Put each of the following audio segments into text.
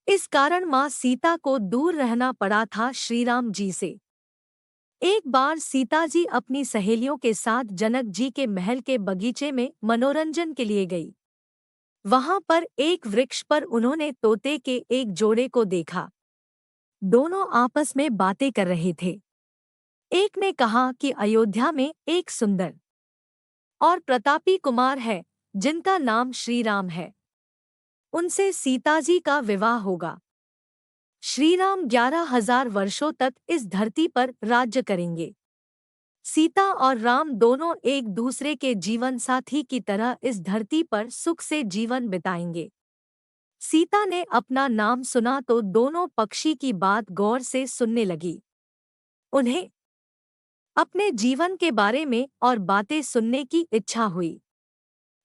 इस कारण माँ सीता को दूर रहना पड़ा था श्री राम जी से। एक बार सीता जी अपनी सहेलियों के साथ जनक जी के महल के बगीचे में मनोरंजन के लिए गई। वहां पर एक वृक्ष पर उन्होंने तोते के एक जोड़े को देखा। दोनों आपस में बातें कर रहे थे। एक ने कहा कि अयोध्या में एक सुंदर और प्रतापी कुमार है जिनका नाम श्री राम है। उनसे सीता जी का विवाह होगा। श्री राम 11,000 वर्षों तक इस धरती पर राज्य करेंगे। सीता और राम दोनों एक दूसरे के जीवन साथी की तरह इस धरती पर सुख से जीवन बिताएंगे। सीता ने अपना नाम सुना तो दोनों पक्षी की बात गौर से सुनने लगी। उन्हें अपने जीवन के बारे में और बातें सुनने की इच्छा हुई।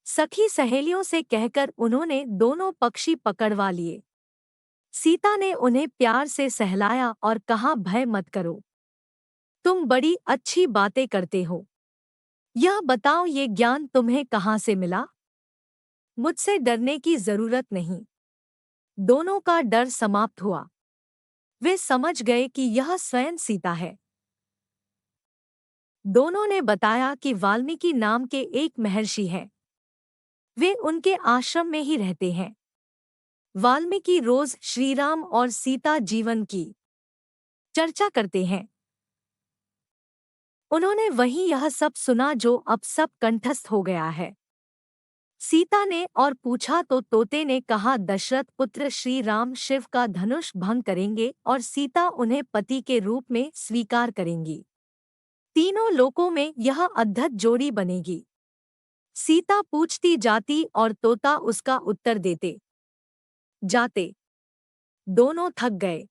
सखी सहेलियों से कहकर उन्होंने दोनों पक्षी पकड़वा लिए। सीता ने उन्हें प्यार से सहलाया और कहा, भय मत करो, तुम बड़ी अच्छी बातें करते हो। यह बताओ, ये ज्ञान तुम्हें कहाँ से मिला? मुझसे डरने की जरूरत नहीं। दोनों का डर समाप्त हुआ। वे समझ गए कि यह स्वयं सीता है। दोनों ने बताया कि वाल्मीकि नाम के एक महर्षि हैं। वे उनके आश्रम में ही रहते हैं। वाल्मीकि रोज श्रीराम और सीता जीवन की चर्चा करते हैं। उन्होंने वहीं यह सब सुना जो अब सब कंठस्थ हो गया है। सीता ने और पूछा तो तोते ने कहा, दशरथ पुत्र श्री राम शिव का धनुष भंग करेंगे और सीता उन्हें पति के रूप में स्वीकार करेंगी। तीनों लोकों में यह अद्भुत जोड़ी बनेगी। सीता पूछती जाती और तोता उसका उत्तर देते जाते। दोनों थक गए।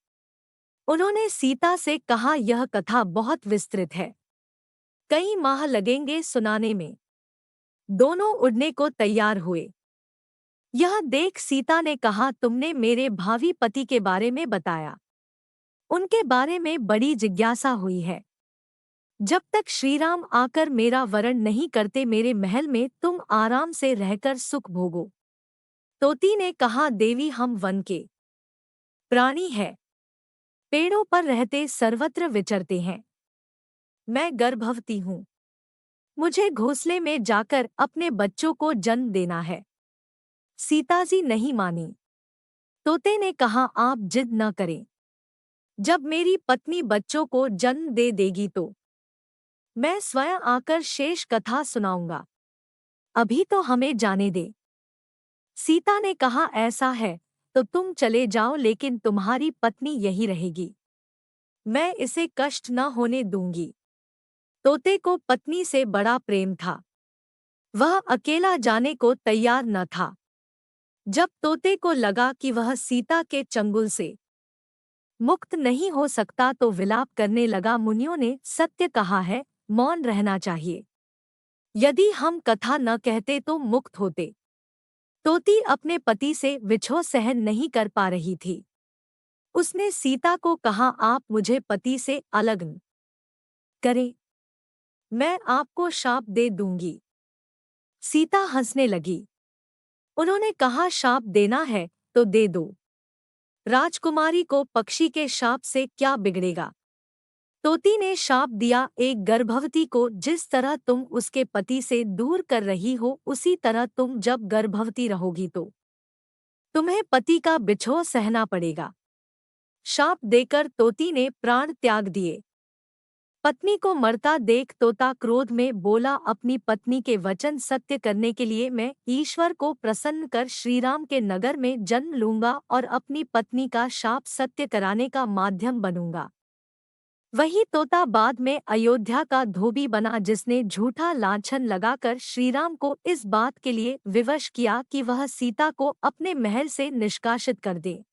उन्होंने सीता से कहा, यह कथा बहुत विस्तृत है, कई माह लगेंगे सुनाने में। दोनों उड़ने को तैयार हुए। यह देख सीता ने कहा, तुमने मेरे भावी पति के बारे में बताया। उनके बारे में बड़ी जिज्ञासा हुई है। जब तक श्रीराम आकर मेरा वरण नहीं करते मेरे महल में तुम आराम से रहकर सुख भोगो। तोती ने कहा, देवी हम वन के प्राणी हैं, पेड़ों पर रहते सर्वत्र विचरते हैं। मैं गर्भवती हूँ। मुझे घोंसले में जाकर अपने बच्चों को जन्म देना है। सीता जी नहीं मानी। तोते ने कहा, आप जिद न करें। जब मेरी पत्नी बच्चों को जन्म दे देगी तो मैं स्वयं आकर शेष कथा सुनाऊंगा। अभी तो हमें जाने दे। सीता ने कहा, ऐसा है तो तुम चले जाओ, लेकिन तुम्हारी पत्नी यही रहेगी। मैं इसे कष्ट न होने दूंगी। तोते को पत्नी से बड़ा प्रेम था। वह अकेला जाने को तैयार न था। जब तोते को लगा कि वह सीता के चंगुल से मुक्त नहीं हो सकता तो विलाप करने लगा। मुनियों ने सत्य कहा है, मौन रहना चाहिए। यदि हम कथा न कहते तो मुक्त होते। तोती अपने पति से विछोह सहन नहीं कर पा रही थी। उसने सीता को कहा, आप मुझे पति से अलग न करें, मैं आपको शाप दे दूंगी। सीता हंसने लगी। उन्होंने कहा, शाप देना है तो दे दो। राजकुमारी को पक्षी के शाप से क्या बिगड़ेगा। तोती ने शाप दिया, एक गर्भवती को जिस तरह तुम उसके पति से दूर कर रही हो उसी तरह तुम जब गर्भवती रहोगी तो तुम्हें पति का बिछोह सहना पड़ेगा। शाप देकर तोती ने प्राण त्याग दिए। पत्नी को मरता देख तोता क्रोध में बोला, अपनी पत्नी के वचन सत्य करने के लिए मैं ईश्वर को प्रसन्न कर श्रीराम के नगर में जन्म लूंगा और अपनी पत्नी का शाप सत्य कराने का माध्यम बनूंगा। वही तोता बाद में अयोध्या का धोबी बना जिसने झूठा लांछन लगाकर श्रीराम को इस बात के लिए विवश किया कि वह सीता को अपने महल से निष्कासित कर दे।